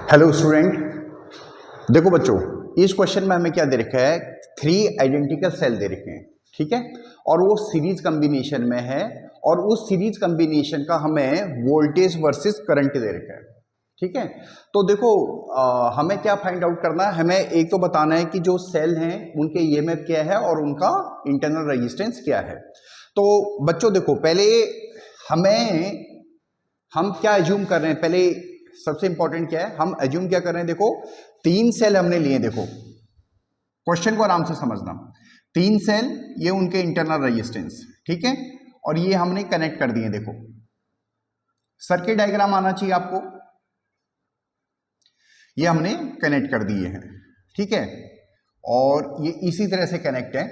Hello student, देखो बच्चों, इस क्वेश्चन में हमें क्या दे रखा है, 3 आइडेंटिकल सेल दे रखे हैं, ठीक है। और वो सीरीज कॉम्बिनेशन में है और उस सीरीज कॉम्बिनेशन का हमें वोल्टेज वर्सेस करंट दे रखा है, ठीक है। तो देखो हमें क्या फाइंड आउट करना है, हमें एक तो बताना है कि जो सेल हैं उनके ईएमएफ क्या है और उनका इंटरनल रेजिस्टेंस क्या है। तो बच्चों देखो, पहले हम क्या एज्यूम कर रहे हैं, पहले सबसे इंपॉर्टेंट क्या है, हम एज्यूम क्या कर रहे हैं, देखो 3 सेल हमने लिए, देखो क्वेश्चन को आराम से समझना। 3 सेल, ये उनके इंटरनल रेजिस्टेंस, ठीक है, और ये हमने कनेक्ट कर दिए। देखो सर्किट डायग्राम आना चाहिए आपको, ये हमने कनेक्ट कर दिए हैं, ठीक है, और ये इसी तरह से कनेक्ट है।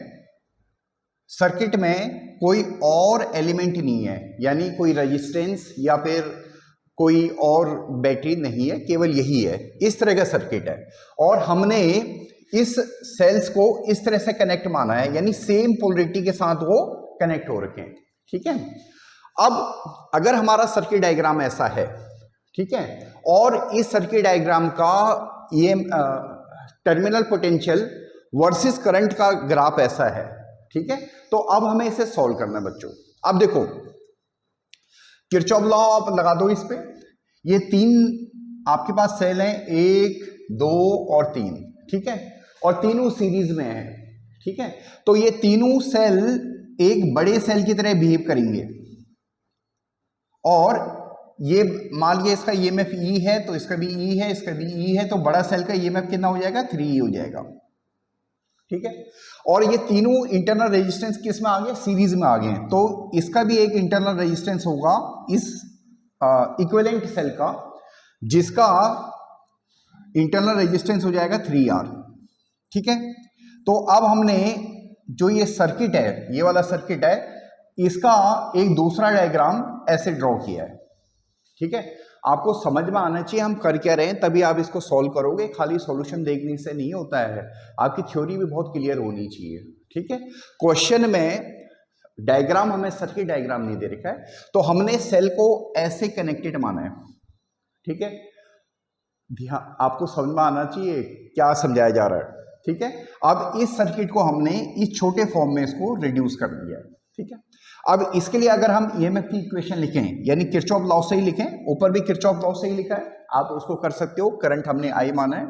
सर्किट में कोई और एलिमेंट नहीं है, यानी कोई रेजिस्टेंस या फिर कोई और बैटरी नहीं है, केवल यही है, इस तरह का सर्किट है। और हमने इस सेल्स को इस तरह से कनेक्ट माना है, यानी सेम पोलरिटी के साथ वो कनेक्ट हो रखे हैं, ठीक है। अब अगर हमारा सर्किट डायग्राम ऐसा है, ठीक है, और इस सर्किट डायग्राम का ये टर्मिनल पोटेंशियल वर्सेस करंट का ग्राफ ऐसा है, ठीक है, तो अब हमें इसे सॉल्व करना है बच्चों। अब देखो किरचॉफ लॉ आप लगा दो इस पे। ये 3 आपके पास सेल हैं, 1, 2 और 3, ठीक है, और तीनों सीरीज में है, ठीक है। तो ये तीनों सेल एक बड़े सेल की तरह बिहेव करेंगे, और ये मान लीजिए इसका ईएमएफ ई है, तो इसका भी ई है, इसका भी ई है, तो बड़ा सेल का ईएमएफ कितना हो जाएगा, 3E हो जाएगा, ठीक है। और ये तीनों इंटरनल रेजिस्टेंस किस में आ गए, सीरीज में आ गए हैं, तो इसका भी एक इंटरनल रेजिस्टेंस होगा इस इक्विवेलेंट सेल का, जिसका इंटरनल रेजिस्टेंस हो जाएगा 3R, ठीक है। तो अब हमने जो ये सर्किट है, ये वाला सर्किट है, इसका एक दूसरा डायग्राम ऐसे ड्रॉ किया है, ठीक है। आपको समझ में आना चाहिए हम कर क्या रहे हैं, तभी आप इसको सॉल्व करोगे। खाली सॉल्यूशन देखने से नहीं होता है, आपकी थ्योरी भी बहुत क्लियर होनी चाहिए, ठीक है। क्वेश्चन में डायग्राम हमें सर्किट डायग्राम नहीं दे रखा है, तो हमने सेल को ऐसे कनेक्टेड माना है, ठीक है। ध्यान आपको समझ में आना चाहिए क्या समझाया जा रहा है, ठीक है। अब इस सर्किट को हमने इस छोटे फॉर्म में इसको रिड्यूस कर दिया है, ठीक है। अब इसके लिए अगर हम ईएमएफ की इक्वेशन लिखें, यानी किरचॉफ लॉ से ही लिखें, ऊपर भी किरचॉफ लॉ से ही लिखा है, आप उसको कर सकते हो, करंट हमने आई माना है,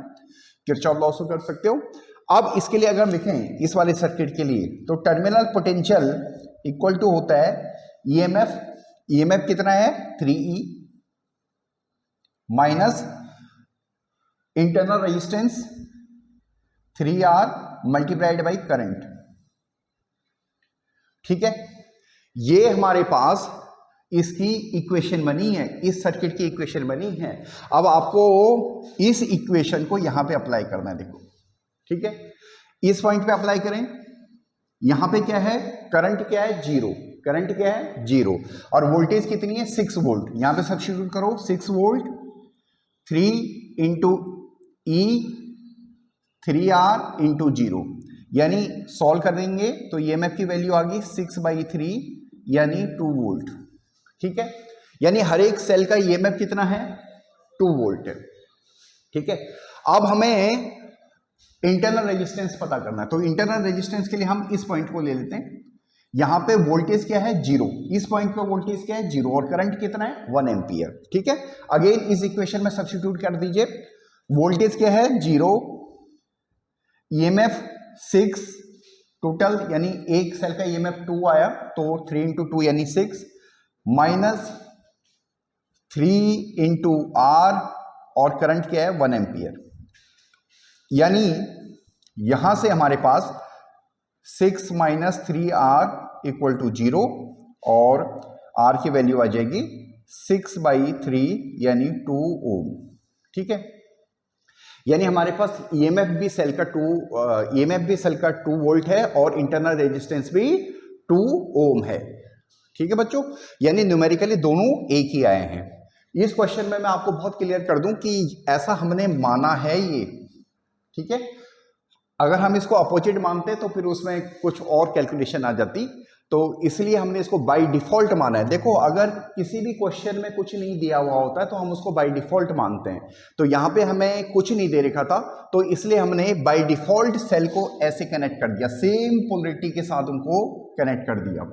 किरचॉफ लॉ से कर सकते हो। अब इसके लिए अगर हम लिखें इस वाले सर्किट के लिए, तो टर्मिनल पोटेंशियल इक्वल टू होता है ईएमएफ, ईएमएफ कितना है 3E minus internal resistance 3R multiplied by current, ठीक है। ये हमारे पास इसकी इक्वेशन बनी है, इस सर्किट की इक्वेशन बनी है। अब आपको इस इक्वेशन को यहां पे अप्लाई करना है, देखो, ठीक है। इस पॉइंट पे अप्लाई करें, यहां पे क्या है, करंट क्या है 0, करंट क्या है 0, और वोल्टेज कितनी है 6 वोल्ट, यहां पे सब्स्टिट्यूट करो 6 वोल्ट 3 इंटू ई 3R इंटू 0, यानी सॉल्व कर देंगे तो ईएमएफ की वैल्यू आ गई 6/3 यानी 2 वोल्ट, ठीक है। यानी हर एक सेल का ईएमएफ कितना है 2 वोल्ट है, ठीक है। अब हमें इंटरनल रेजिस्टेंस पता करना है, तो इंटरनल रेजिस्टेंस के लिए हम इस पॉइंट को ले लेते हैं। यहां पे वोल्टेज क्या है 0, इस पॉइंट पे वोल्टेज क्या है 0, और करंट कितना है 1 एम्पियर, ठीक है। अगेन इस इक्वेशन में सब्स्टिट्यूट कर दीजिए, वोल्टेज क्या है 0, ईएमएफ 6 टोटल, यानी एक सेल का ईएमएफ 2 आया, तो 3 इंटू 2 यानी 6 माइनस 3 इंटू R, और करंट क्या है 1 एम्पियर, यानी यहां से हमारे पास 6 माइनस 3R इक्वल टू 0, और R की वैल्यू आ जाएगी 6/3 यानी 2 ओम, ठीक है। यानी हमारे पास ईएमएफ भी सेल का 2 वोल्ट है, और इंटरनल रेजिस्टेंस भी 2 ओम है, ठीक है बच्चों। यानी न्यूमेरिकली दोनों एक ही आए हैं। इस क्वेश्चन में मैं आपको बहुत क्लियर कर दूं कि ऐसा हमने माना है ये, ठीक है। अगर हम इसको अपोजिट मानते तो फिर उसमें कुछ और कैलकुलेशन आ जाती, तो इसलिए हमने इसको बाय डिफॉल्ट माना है। देखो अगर किसी भी क्वेश्चन में कुछ नहीं दिया हुआ होता है तो हम उसको बाय डिफॉल्ट मानते हैं। तो यहाँ पे हमें कुछ नहीं दे रखा था तो इसलिए हमने बाय डिफॉल्ट सेल को ऐसे कनेक्ट कर दिया, सेम पोलरिटी के साथ उनको कनेक्ट कर दिया।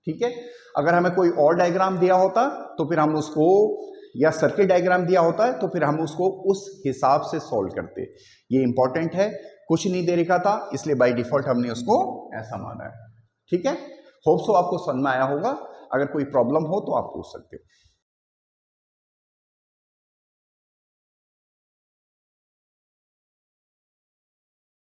ठीक है, अगर हमें कोई और डायग्राम दिया होता तो फिर हम उसको, या सर्किट डायग्राम दिया होता है तो फिर हम उसको उस हिसाब से सॉल्व करते। ये इंपॉर्टेंट है, कुछ नहीं दे रखा था इसलिए बाय डिफॉल्ट हमने उसको ऐसा माना है। ठीक है, होप सो आपको समझ में आया होगा। अगर कोई प्रॉब्लम हो तो आप पूछ सकते हो।